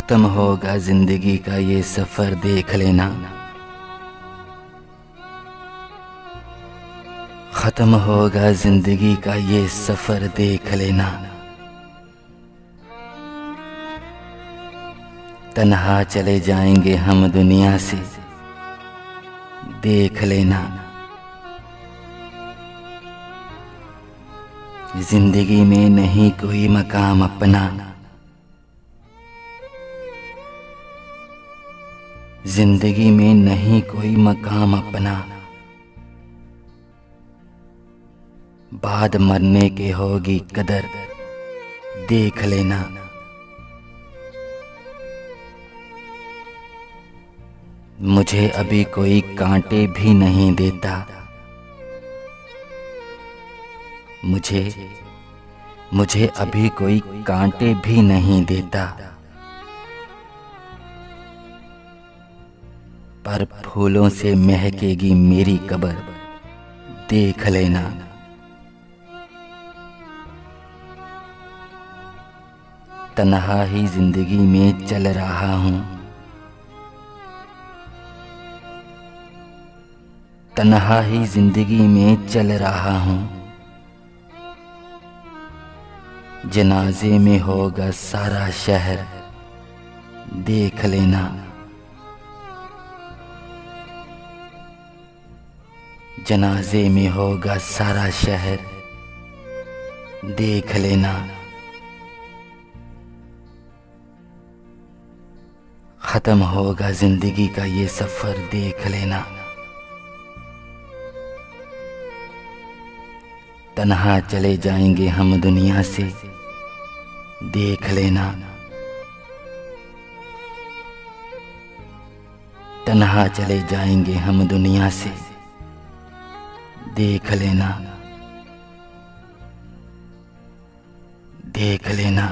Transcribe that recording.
खत्म होगा जिंदगी का ये सफर देख लेना। खत्म होगा जिंदगी का ये सफर देख लेना। तन्हा चले जाएंगे हम दुनिया से, देख लेना। जिंदगी में नहीं कोई मकाम अपना, जिंदगी में नहीं कोई मकाम अपना। बाद मरने के होगी कदर, देख लेना। मुझे अभी कोई कांटे भी नहीं देता, मुझे अभी कोई कांटे भी नहीं देता। पर फूलों से महकेगी मेरी कब्र, देख लेना। तन्हा ही जिंदगी में चल रहा हूँ, तन्हा ही जिंदगी में चल रहा हूँ। जनाजे में होगा सारा शहर, देख लेना। जनाजे में होगा सारा शहर, देख लेना। खत्म होगा जिंदगी का ये सफर, देख लेना। तन्हा चले जाएंगे हम दुनिया से, देख लेना। तन्हा चले जाएंगे हम दुनिया से, देख लेना, देख लेना।